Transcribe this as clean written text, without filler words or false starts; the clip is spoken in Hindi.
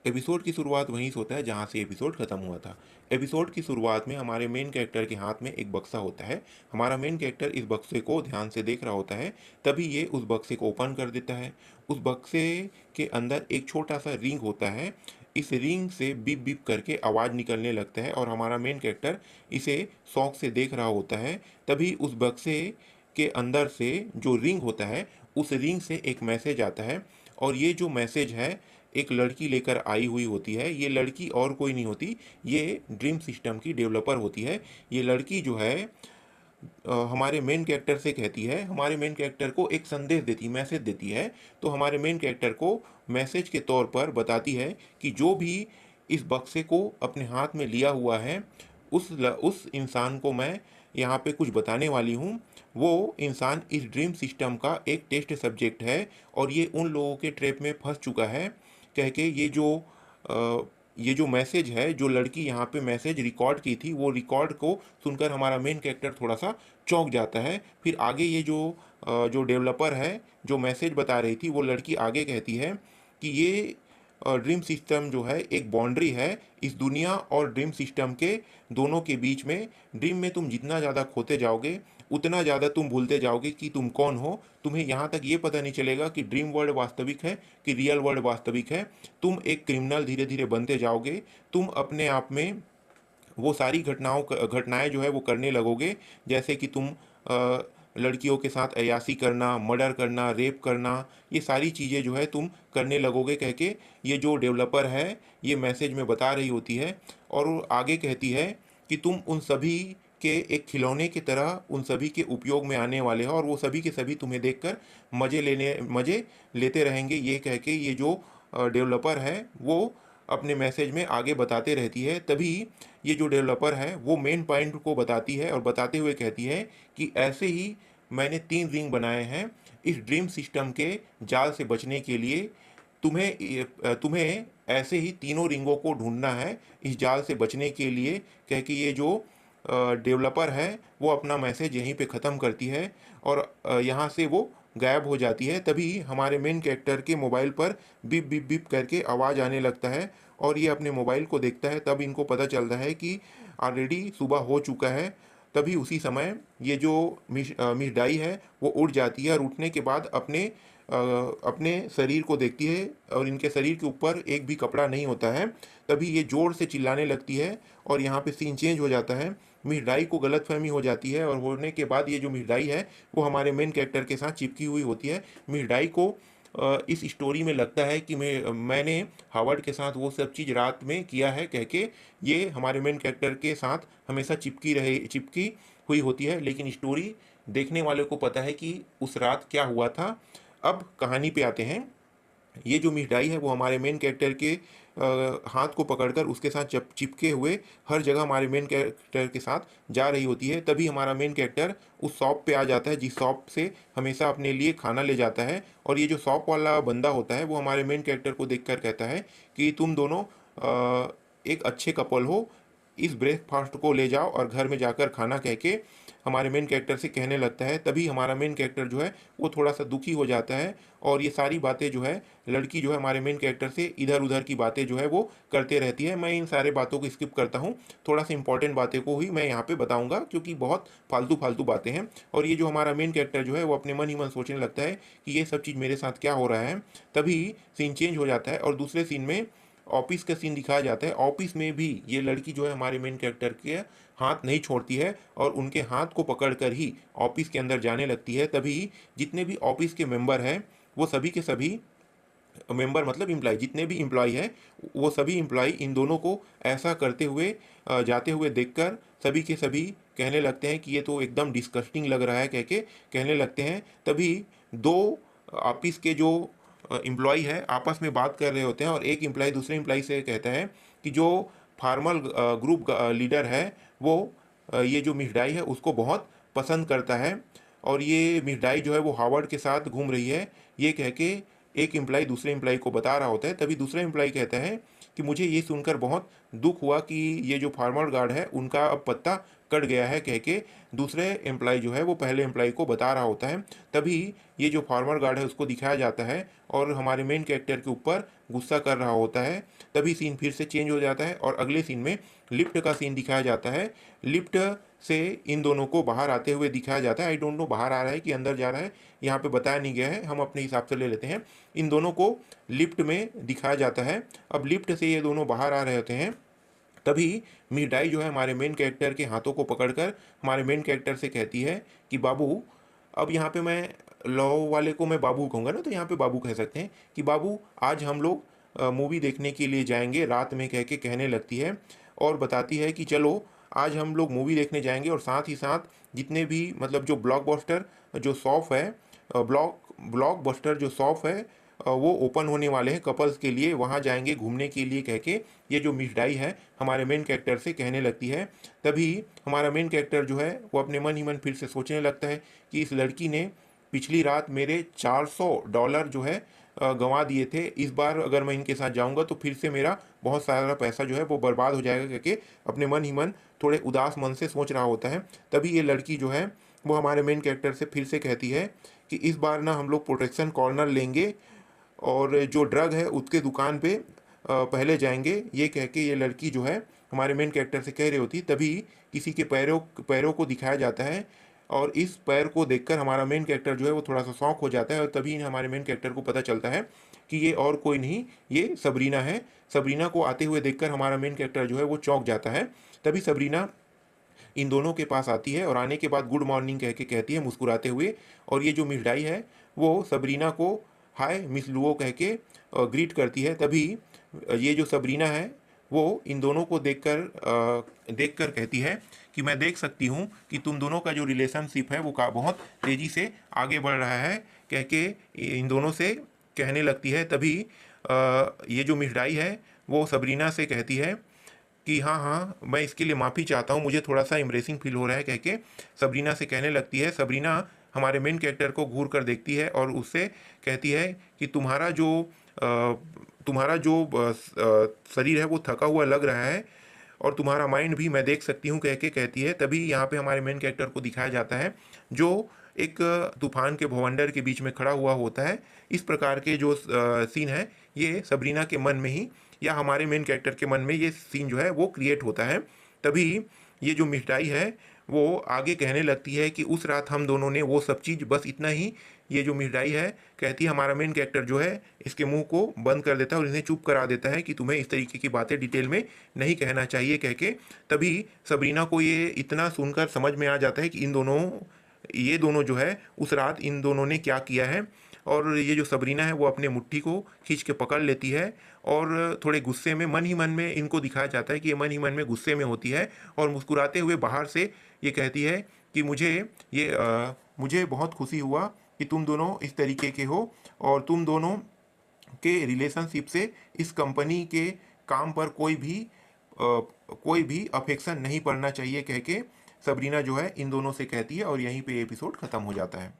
एपिसोड की शुरुआत वहीं से होता है जहाँ से एपिसोड खत्म हुआ था। एपिसोड की शुरुआत में हमारे मेन कैरेक्टर के हाथ में एक बक्सा होता है। हमारा मेन कैरेक्टर इस बक्से को ध्यान से देख रहा होता है। तभी ये उस बक्से को ओपन कर देता है। उस बक्से के अंदर एक छोटा सा रिंग होता है। इस रिंग से बीप बीप करके आवाज़ निकलने लगता है और हमारा मेन कैरेक्टर इसे शौक से देख रहा होता है। तभी उस बक्से के अंदर से जो रिंग होता है, उस रिंग से एक मैसेज आता है। और ये जो मैसेज है एक लड़की लेकर आई हुई होती है। ये लड़की और कोई नहीं होती, ये ड्रीम सिस्टम की डेवलपर होती है। ये लड़की जो है हमारे मेन कैरेक्टर से कहती है, हमारे मेन कैरेक्टर को एक संदेश देती, मैसेज देती है। तो हमारे मेन कैरेक्टर को मैसेज के तौर पर बताती है कि जो भी इस बक्से को अपने हाथ में लिया हुआ है, उस इंसान को मैं यहाँ पे कुछ बताने वाली हूँ। वो इंसान इस ड्रीम सिस्टम का एक टेस्ट सब्जेक्ट है और ये उन लोगों के ट्रैप में फंस चुका है। कह के ये जो मैसेज है, जो लड़की यहाँ पे मैसेज रिकॉर्ड की थी, वो रिकॉर्ड को सुनकर हमारा मेन कैरेक्टर थोड़ा सा चौंक जाता है। फिर आगे ये जो डेवलपर है, जो मैसेज बता रही थी, वो लड़की आगे कहती है कि ये ड्रीम सिस्टम जो है एक बाउंड्री है इस दुनिया और ड्रीम सिस्टम के दोनों के बीच में। ड्रीम में तुम जितना ज़्यादा खोते जाओगे, उतना ज़्यादा तुम भूलते जाओगे कि तुम कौन हो। तुम्हें यहाँ तक ये पता नहीं चलेगा कि ड्रीम वर्ल्ड वास्तविक है कि रियल वर्ल्ड वास्तविक है। तुम एक क्रिमिनल धीरे धीरे बनते जाओगे। तुम अपने आप में वो सारी घटनाएं जो है वो करने लगोगे, जैसे कि तुम लड़कियों के साथ अय्याशी करना, मर्डर करना, रेप करना, ये सारी चीज़ें जो है तुम करने लगोगे, कह के ये जो डेवलपर है ये मैसेज में बता रही होती है। और वो आगे कहती है कि तुम उन सभी के एक खिलौने की तरह उन सभी के उपयोग में आने वाले हो और वो सभी के सभी तुम्हें देखकर मज़े लेते रहेंगे। ये कह के ये जो डेवलपर है वो अपने मैसेज में आगे बताते रहती है। तभी ये जो डेवलपर है वो मेन पॉइंट को बताती है और बताते हुए कहती है कि ऐसे ही मैंने 3 रिंग बनाए हैं इस ड्रीम सिस्टम के जाल से बचने के लिए। तुम्हें ऐसे ही तीनों रिंगों को ढूंढना है इस जाल से बचने के लिए, कह के ये जो डेवलपर है वो अपना मैसेज यहीं पे ख़त्म करती है और यहाँ से वो गायब हो जाती है। तभी हमारे मेन कैरेक्टर के मोबाइल पर बिप बिप बिप करके आवाज़ आने लगता है और ये अपने मोबाइल को देखता है। तब इनको पता चलता है कि ऑलरेडी सुबह हो चुका है। तभी उसी समय ये जो मिस डाई है वो उठ जाती है और उठने के बाद अपने शरीर को देखती है और इनके शरीर के ऊपर एक भी कपड़ा नहीं होता है। तभी ये ज़ोर से चिल्लाने लगती है और यहाँ पे सीन चेंज हो जाता है। मिठाई को गलतफहमी हो जाती है और होने के बाद ये जो मिठाई है वो हमारे मेन कैरेक्टर के साथ चिपकी हुई होती है। मिठाई को इस स्टोरी में लगता है कि मैंने हावर्ड के साथ वो सब चीज़ रात में किया है, कह के ये हमारे मेन कैरेक्टर के साथ हमेशा चिपकी हुई होती है। लेकिन स्टोरी देखने वाले को पता है कि उस रात क्या हुआ था। अब कहानी पे आते हैं। ये जो मिठाई है वो हमारे मेन कैरेक्टर के हाथ को पकड़कर उसके साथ चिपके हुए हर जगह हमारे मेन कैरेक्टर के साथ जा रही होती है। तभी हमारा मेन कैरेक्टर उस शॉप पे आ जाता है जिस शॉप से हमेशा अपने लिए खाना ले जाता है। और ये जो शॉप वाला बंदा होता है वो हमारे मेन कैरेक्टर को देखकर कहता है कि तुम दोनों एक अच्छे कपल हो, इस ब्रेकफास्ट को ले जाओ और घर में जाकर खाना, कह के हमारे मेन कैरेक्टर से कहने लगता है। तभी हमारा मेन कैरेक्टर जो है वो थोड़ा सा दुखी हो जाता है और ये सारी बातें जो है लड़की जो है हमारे मेन कैरेक्टर से इधर उधर की बातें जो है वो करते रहती है। मैं इन सारे बातों को स्किप करता हूँ, थोड़ा सा इंपॉर्टेंट बातें को ही मैं यहाँ पे बताऊँगा क्योंकि बहुत फालतू फालतू बातें हैं। और ये जो हमारा मेन कैरेक्टर जो है वो अपने मन ही मन सोचने लगता है कि ये सब चीज़ मेरे साथ क्या हो रहा है। तभी सीन चेंज हो जाता है और दूसरे सीन में ऑफिस का सीन दिखाया जाता है। ऑफिस में भी ये लड़की जो है हमारे मेन कैरेक्टर के हाथ नहीं छोड़ती है और उनके हाथ को पकड़कर ही ऑफिस के अंदर जाने लगती है। तभी जितने भी ऑफिस के मेंबर हैं वो सभी के सभी मेंबर मतलब इम्प्लॉय, जितने भी इम्प्लॉय हैं वो सभी इम्प्लॉय इन दोनों को ऐसा करते हुए जाते हुए देखकर सभी के सभी कहने लगते हैं कि ये तो एकदम डिस्कस्टिंग लग रहा है, कह के कहने लगते हैं। तभी दो ऑफिस के जो इम्प्लॉय है आपस में बात कर रहे होते हैं और एक इम्प्लॉय दूसरे इम्प्लॉय से कहता है कि जो फार्मल ग्रुप लीडर है वो ये जो मिठाई है उसको बहुत पसंद करता है और ये मिठाई जो है वो हावर्ड के साथ घूम रही है, ये कह के एक इम्प्लॉय दूसरे इम्प्लॉय को बता रहा होता है। तभी दूसरा इम्प्लॉय कहता है कि मुझे ये सुनकर बहुत दुख हुआ कि ये जो फार्मर गार्ड है उनका अब पत्ता कट गया है कह के दूसरे एम्प्लॉय जो है वो पहले एम्प्लॉय को बता रहा होता है। तभी ये जो फॉर्मर गार्ड है उसको दिखाया जाता है और हमारे मेन कैरेक्टर के ऊपर गुस्सा कर रहा होता है। तभी सीन फिर से चेंज हो जाता है और अगले सीन में लिफ्ट का सीन दिखाया जाता है। लिफ्ट से इन दोनों को बाहर आते हुए दिखाया जाता है। आई डोंट नो बाहर आ रहा है कि अंदर जा रहा है, यहाँ पे बताया नहीं गया है, हम अपने हिसाब से ले लेते हैं। इन दोनों को लिफ्ट में दिखाया जाता है। अब लिफ्ट से ये दोनों बाहर आ रहे होते हैं। तभी मीडाई जो है हमारे मेन कैरेक्टर के हाथों को पकड़कर हमारे मेन कैरेक्टर से कहती है कि बाबू, अब यहाँ पे मैं लॉ वाले को मैं बाबू कहूँगा ना, तो यहाँ पे बाबू कह सकते हैं कि बाबू आज हम लोग मूवी देखने के लिए जाएंगे रात में कह के कहने लगती है और बताती है कि चलो आज हम लोग मूवी देखने जाएंगे और साथ ही साथ जितने भी मतलब जो ब्लॉकबस्टर जो शॉप है ब्लॉकबस्टर जो शॉप है वो ओपन होने वाले हैं कपल्स के लिए, वहाँ जाएंगे घूमने के लिए कह के ये जो मिसडाई है हमारे मेन कैरेक्टर से कहने लगती है। तभी हमारा मेन कैरेक्टर जो है वो अपने मन ही मन फिर से सोचने लगता है कि इस लड़की ने पिछली रात मेरे $400 जो है गंवा दिए थे, इस बार अगर मैं इनके साथ जाऊंगा तो फिर से मेरा बहुत सारा पैसा जो है वो बर्बाद हो जाएगा करके अपने मन ही मन थोड़े उदास मन से सोच रहा होता है। तभी ये लड़की जो है वो हमारे मेन कैरेक्टर से फिर से कहती है कि इस बार ना हम लोग प्रोटेक्शन कॉर्नर लेंगे और जो ड्रग है उसके दुकान पे पहले जाएंगे, ये कह के ये लड़की जो है हमारे मेन कैरेक्टर से कह रही होती। तभी किसी के पैरों को दिखाया जाता है और इस पैर को देखकर हमारा मेन कैरेक्टर जो है वो थोड़ा सा शॉक हो जाता है और तभी हमारे मेन कैरेक्टर को पता चलता है कि ये और कोई नहीं, ये सबरीना है। सबरीना को आते हुए देखकर हमारा मेन कैरेक्टर जो है वो चौंक जाता है। तभी सबरीना इन दोनों के पास आती है और आने के बाद गुड मॉर्निंग कह के कहती है मुस्कुराते हुए, और ये जो मिसडाई है वो सबरीना को हाय मिस लुओ कह के ग्रीट करती है। तभी ये जो सबरीना है वो इन दोनों को देखकर कहती है कि मैं देख सकती हूँ कि तुम दोनों का जो रिलेशनशिप है वो का बहुत तेज़ी से आगे बढ़ रहा है कह के इन दोनों से कहने लगती है। तभी ये जो मिसडाई है वो सबरीना से कहती है कि हाँ हाँ मैं इसके लिए माफ़ी चाहता हूँ, मुझे थोड़ा सा एम्ब्रेसिंग फील हो रहा है कह के सबरीना से कहने लगती है। सबरीना हमारे मेन कैरेक्टर को घूर कर देखती है और उससे कहती है कि तुम्हारा जो शरीर है वो थका हुआ लग रहा है और तुम्हारा माइंड भी मैं देख सकती हूँ कह के कहती है। तभी यहाँ पे हमारे मेन कैरेक्टर को दिखाया जाता है जो एक तूफान के भवंडर के बीच में खड़ा हुआ होता है। इस प्रकार के जो सीन है ये सबरीना के मन में ही या हमारे मेन कैरेक्टर के मन में ये सीन जो है वो क्रिएट होता है। तभी ये जो मिठाई है वो आगे कहने लगती है कि उस रात हम दोनों ने वो सब चीज़ बस इतना ही, ये जो मिठाई है कहती है हमारा मेन कैरेक्टर जो है इसके मुंह को बंद कर देता है और इन्हें चुप करा देता है कि तुम्हें इस तरीके की बातें डिटेल में नहीं कहना चाहिए कह के। तभी सबरीना को ये इतना सुनकर समझ में आ जाता है कि ये दोनों जो है उस रात इन दोनों ने क्या किया है, और ये जो सबरीना है वो अपने मुट्ठी को खींच के पकड़ लेती है और थोड़े गुस्से में मन ही मन में इनको दिखाया जाता है कि ये मन ही मन में गुस्से में होती है और मुस्कुराते हुए बाहर से ये कहती है कि मुझे बहुत खुशी हुआ कि तुम दोनों इस तरीके के हो और तुम दोनों के रिलेशनशिप से इस कंपनी के काम पर कोई भी अफेक्शन नहीं पड़ना चाहिए कह के सबरीना जो है इन दोनों से कहती है और यहीं पे एपिसोड ख़त्म हो जाता है।